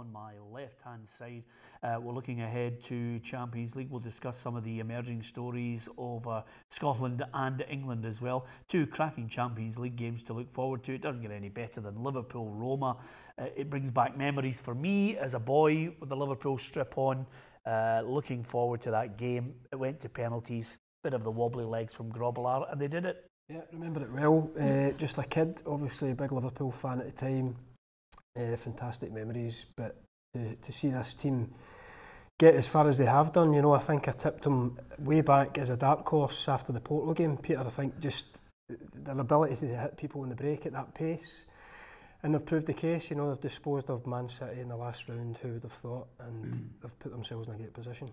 on my left-hand side. We're looking ahead to Champions League. We'll discuss some of the emerging stories of Scotland and England as well. Two cracking Champions League games to look forward to. It doesn't get any better than Liverpool-Roma. It brings back memories for me as a boy with the Liverpool strip on. Looking forward to that game. It went to penalties. Bit of the wobbly legs from Grobbelaar, and they did it. Yeah, remember it well. Just a kid, obviously a big Liverpool fan at the time. Fantastic memories, but to see this team get as far as they have done, you know, I think I tipped them way back as a dark horse after the Porto game, Peter. I think just their ability to hit people in the break at that pace, and they've proved the case. You know, they've disposed of Man City in the last round, who would have thought, and they've put themselves in a great position.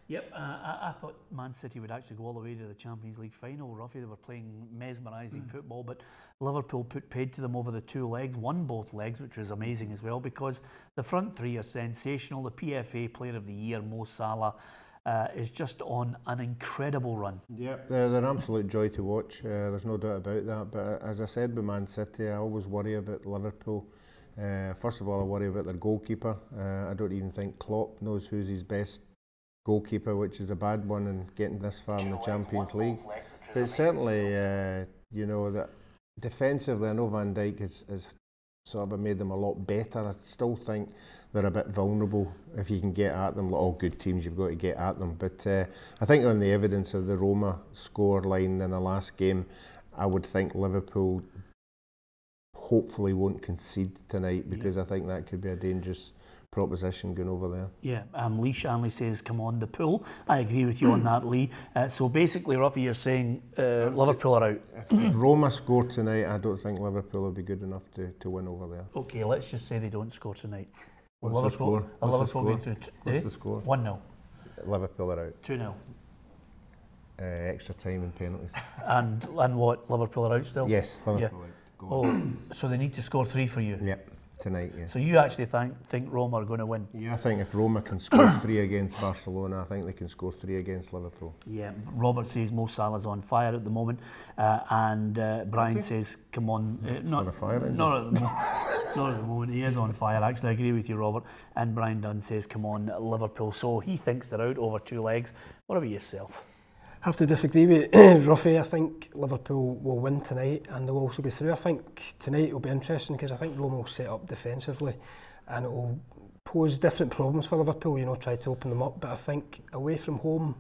Yep, I thought Man City would actually go all the way to the Champions League final, Ruffy. They were playing mesmerising football, but Liverpool put paid to them over the two legs, won both legs, which was amazing as well, because the front three are sensational. The PFA Player of the Year, Mo Salah, is just on an incredible run. Yep, they're an absolute joy to watch. There's no doubt about that. But as I said with Man City, I always worry about Liverpool. First of all, I worry about their goalkeeper. I don't even think Klopp knows who's his best goalkeeper, which is a bad one, and getting this far in the Champions League. But certainly, you know, that defensively, I know Van Dijk has sort of made them a lot better. I still think they're a bit vulnerable if you can get at them. Like all good teams, you've got to get at them. But I think on the evidence of the Roma score line in the last game, I would think Liverpool hopefully won't concede tonight, because I think that could be a dangerous proposition going over there. Yeah, Lee Shanley says, come on, the pool. I agree with you on that, Lee. So basically, Ruffy, you're saying Liverpool are out. If Roma score tonight, I don't think Liverpool will be good enough to win over there. Okay, let's just say they don't score tonight. What's the score? What's the score? 1-0. Liverpool are out. 2-0. Extra time and penalties. And what? Liverpool are out still? Yes, Liverpool out. Oh, so they need to score 3 for you? Yep. Tonight, yeah. So you actually think Roma are going to win? Yeah, I think if Roma can score 3 against Barcelona, I think they can score 3 against Liverpool. Yeah, Robert says Mo Salah's on fire at the moment, and Brian says, come on. Not at the moment, he is on fire, actually. I agree with you, Robert. And Brian Dunn says, come on, Liverpool. So he thinks they're out over 2 legs. What about yourself? I have to disagree with Ruffy. I think Liverpool will win tonight, and they'll also go through. I think tonight will be interesting, because I think Roma will set up defensively, and it will pose different problems for Liverpool, you know, try to open them up. But I think away from home,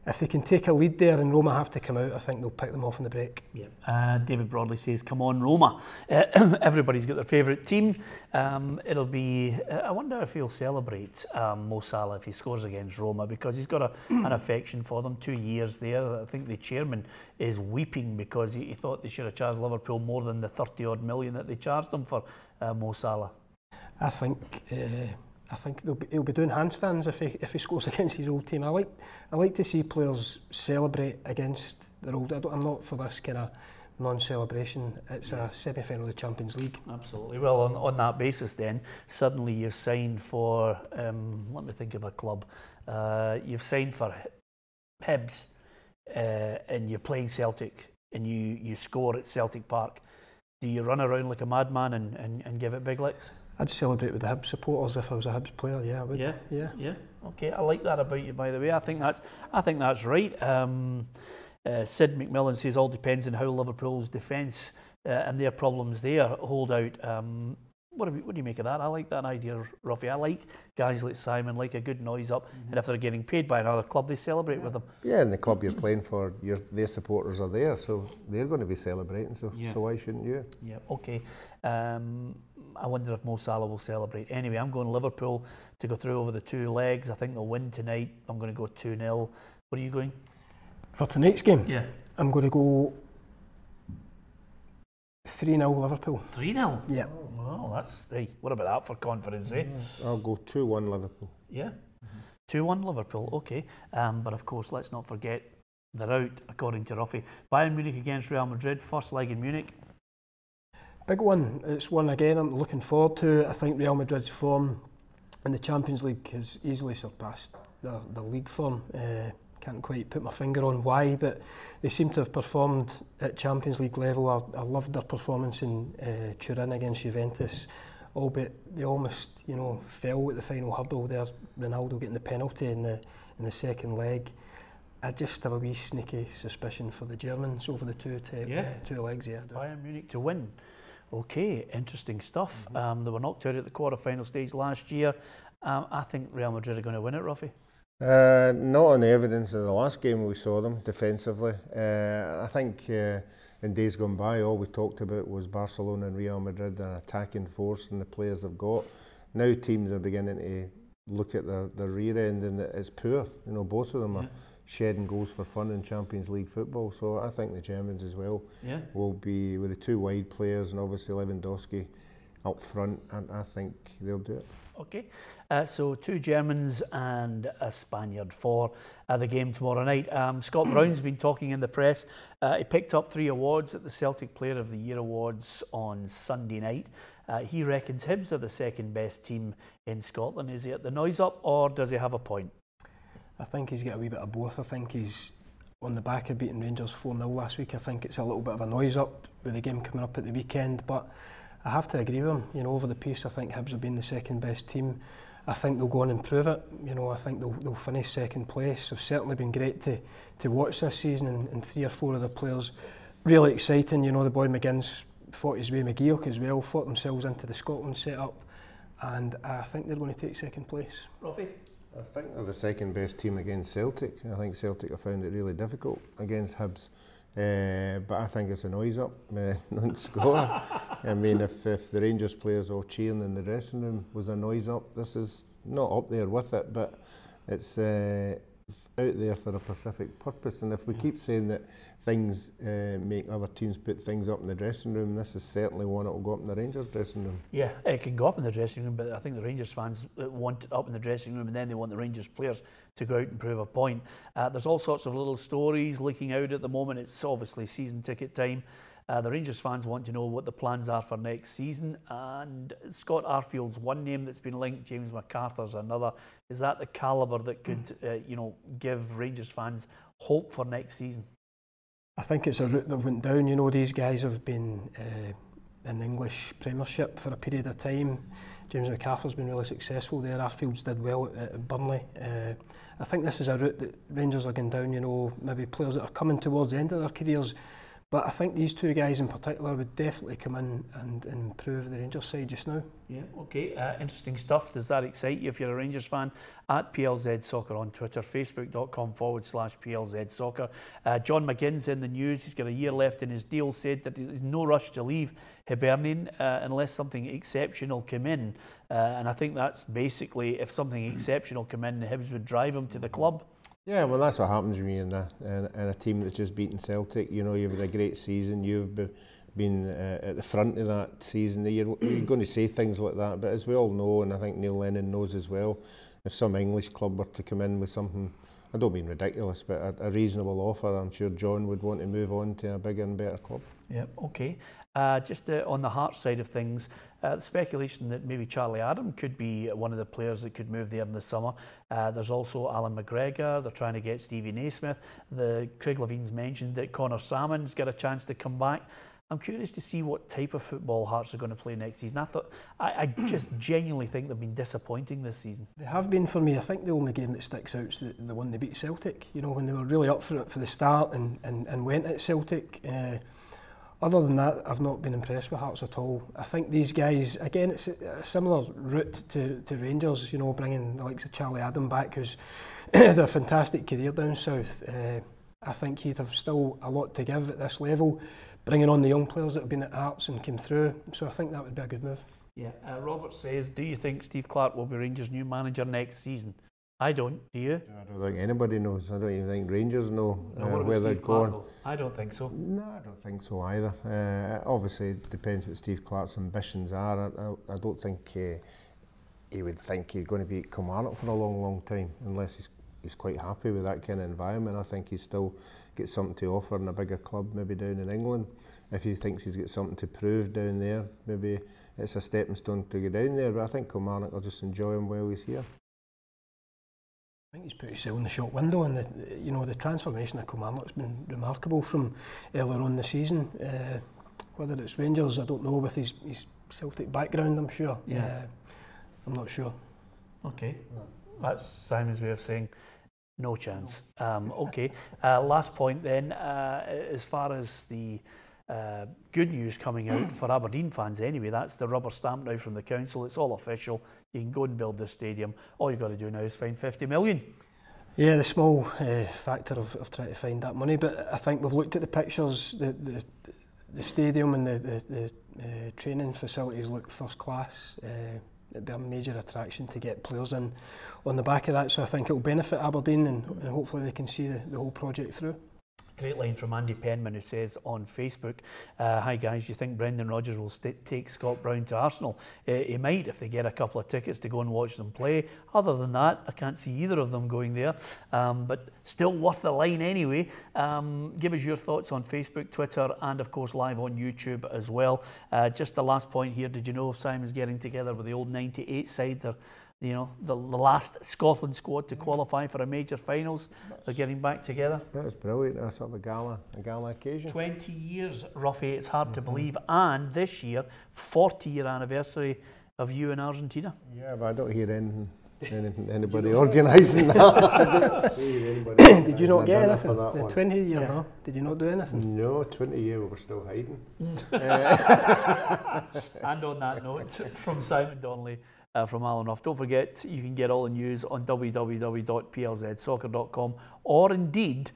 if they can take a lead there and Roma have to come out, I think they'll pick them off in the break. Yeah. David Broadley says, come on, Roma. Everybody's got their favourite team. It'll be, I wonder if he'll celebrate Mo Salah if he scores against Roma, because he's got an affection for them. 2 years there. I think the chairman is weeping because he thought they should have charged Liverpool more than the 30-odd million that they charged them for Mo Salah. I think he'll be doing handstands if he scores against his old team. I like to see players celebrate against their old. I'm not for this kind of non-celebration. It's a semi-final of the Champions League. Absolutely. Well, on that basis, then suddenly you've signed for. Let me think of a club. You've signed for Hibs, and you're playing Celtic, and you score at Celtic Park. Do you run around like a madman and give it big licks? I'd celebrate with the Hibs supporters if I was a Hibs player. Yeah, I would. Yeah. Okay, I like that about you, by the way. I think that's right. Sid McMillan says all depends on how Liverpool's defence and their problems there hold out. What do you make of that? I like that idea, Ruffy. I like guys like Simon, like a good noise up, and if they're getting paid by another club, they celebrate with them. Yeah, and the club you're playing for, their supporters are there, so they're going to be celebrating, so why shouldn't you? Yeah, okay. I wonder if Mo Salah will celebrate. Anyway, I'm going Liverpool to go through over the 2 legs. I think they'll win tonight. I'm going to go 2-0. What are you going? For tonight's game? Yeah. I'm going to go 3-0 Liverpool. 3-0? Yeah. Oh, well, that's right. What about that for confidence, eh? I'll go 2-1 Liverpool. Yeah. 2-1 Liverpool, okay. But of course, let's not forget they're out, according to Ruffy. Bayern Munich against Real Madrid, first leg in Munich. Big one. It's one again I'm looking forward to. I think Real Madrid's form in the Champions League has easily surpassed the league form. Can't quite put my finger on why, but they seem to have performed at Champions League level. I loved their performance in Turin against Juventus. albeit they almost, you know, fell at the final hurdle there, Ronaldo getting the penalty in the second leg. I just have a wee sneaky suspicion for the Germans over the two legs. Yeah, Bayern Munich to win. Okay, interesting stuff. They were knocked out at the quarter-final stage last year. I think Real Madrid are going to win it, Ruffy. Not on the evidence of the last game we saw them defensively. I think in days gone by, all we talked about was Barcelona and Real Madrid, an attacking force and the players they've got. Now teams are beginning to look at the rear end, and it's poor. You know, both of them are shedding goals for fun in Champions League football. So I think the Germans as well will be, with the two wide players and obviously Lewandowski up front, and I think they'll do it. Okay, so two Germans and a Spaniard for the game tomorrow night. Scott Brown's been talking in the press. He picked up 3 awards at the Celtic Player of the Year Awards on Sunday night. He reckons Hibs are the second best team in Scotland. Is he at the noise up, or does he have a point? I think he's got a wee bit of both. I think he's on the back of beating Rangers 4-0 last week. I think it's a little bit of a noise up with the game coming up at the weekend, but I have to agree with him. You know, over the piece, I think Hibs have been the second best team. I think they'll go on and prove it. You know, I think they'll finish second place. They've certainly been great to watch this season, and 3 or 4 of the players really exciting. You know, the boy McGinn's fought his way, McGeoch as well, fought themselves into the Scotland setup, and I think they're going to take second place. Ruffy? I think they're the second best team against Celtic. I think Celtic have found it really difficult against Hibs. But I think it's a noise up, not score. I mean, if the Rangers players all cheering in the dressing room was a noise up, this is not up there with it, but it's out there for a specific purpose. And if we keep saying that things make other teams put things up in the dressing room, this is certainly one that will go up in the Rangers dressing room. Yeah, it can go up in the dressing room, but I think the Rangers fans want it up in the dressing room, and then they want the Rangers players to go out and prove a point. There's all sorts of little stories leaking out at the moment. It's obviously season ticket time. The Rangers fans want to know what the plans are for next season, and Scott Arfield's one name that's been linked, James McArthur's another. Is that the calibre that could give Rangers fans hope for next season? I think it's a route that went down. You know, these guys have been in the English Premiership for a period of time. James McArthur's been really successful there. Arfield's did well at Burnley. I think this is a route that Rangers are going down, you know, maybe players that are coming towards the end of their careers. But I think these 2 guys in particular would definitely come in and improve the Rangers side just now. Yeah, okay. Interesting stuff. Does that excite you if you're a Rangers fan? At PLZ Soccer on Twitter, facebook.com/PLZ Soccer. John McGinn's in the news. He's got a year left in his deal, said that there's no rush to leave Hibernian unless something exceptional came in. And I think that's basically, if something exceptional came in, the Hibs would drive him to the club. Yeah, well, that's what happens when you're in a team that's just beaten Celtic. You know, you've had a great season. You've been at the front of that season. You're going to say things like that, but as we all know, and I think Neil Lennon knows as well, if some English club were to come in with something, I don't mean ridiculous, but a reasonable offer, I'm sure John would want to move on to a bigger and better club. Yeah, okay. Just on the Hearts side of things, the speculation that maybe Charlie Adam could be one of the players that could move there in the summer. There's also Alan McGregor. They're trying to get Stevie Naismith. Craig Levine's mentioned that Connor Salmon's got a chance to come back. I'm curious to see what type of football Hearts are going to play next season. I just genuinely think they've been disappointing this season. They have been for me. I think the only game that sticks out is the one they beat Celtic. You know, when they were really up for it for the start and went at Celtic. Other than that, I've not been impressed with Hearts at all. I think these guys, again, it's a similar route to Rangers, you know, bringing the likes of Charlie Adam back, who's had a fantastic career down south. I think he'd have still a lot to give at this level, bringing on the young players that have been at Hearts and came through. So I think that would be a good move. Yeah. Robert says, do you think Steve Clarke will be Rangers' new manager next season? I don't. Do you? I don't think anybody knows. I don't even think Rangers know where they're going. I don't think so. No, I don't think so either. Obviously, it depends what Steve Clarke's ambitions are. I don't think he would think he's going to be at Kilmarnock for a long, long time, unless he's quite happy with that kind of environment. I think he still gets something to offer in a bigger club, maybe down in England. If he thinks he's got something to prove down there, maybe it's a stepping stone to go down there. But I think Kilmarnock will just enjoy him while he's here. I think he's put himself in the shop window, and the transformation of Kilmarnock's been remarkable from earlier on in the season. Whether it's Rangers, I don't know, with his Celtic background, I'm sure. Yeah. I'm not sure. Okay, that's Simon's way of saying no chance. Okay, last point then, as far as the good news coming out for Aberdeen fans anyway, that's the rubber stamp now from the council. It's all official. You can go and build this stadium. All you've got to do now is find 50 million. Yeah, the small factor of trying to find that money, but I think we've looked at the pictures, the stadium and the training facilities look first class. It'd be a major attraction to get players in on the back of that, so I think it will benefit Aberdeen, and hopefully they can see the whole project through. Great line from Andy Penman, who says on Facebook, hi guys, do you think Brendan Rodgers will take Scott Brown to Arsenal? He might if they get a couple of tickets to go and watch them play. Other than that, I can't see either of them going there, but still worth the line anyway. Give us your thoughts on Facebook, Twitter, and of course live on YouTube as well. Just the last point here, did you know Simon's getting together with the old 98 side? They're, you know, the last Scotland squad to qualify for a major finals. They're getting back together. That's brilliant. That's sort of a gala occasion. 20 years, Ruffy, it's hard to believe. And this year, 40-year anniversary of you in Argentina. Yeah, but I don't hear anybody organising that. I don't hear anybody. Did you not get anything? The 20-year, no? Did you not do anything? No, 20-year we were still hiding. And on that note, from Simon Donnelly, from Alan Ruff. Don't forget, you can get all the news on www.plzsoccer.com, or indeed,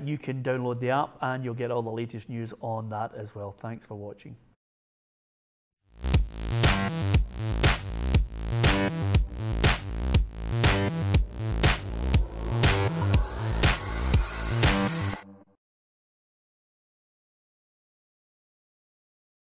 you can download the app and you'll get all the latest news on that as well. Thanks for watching.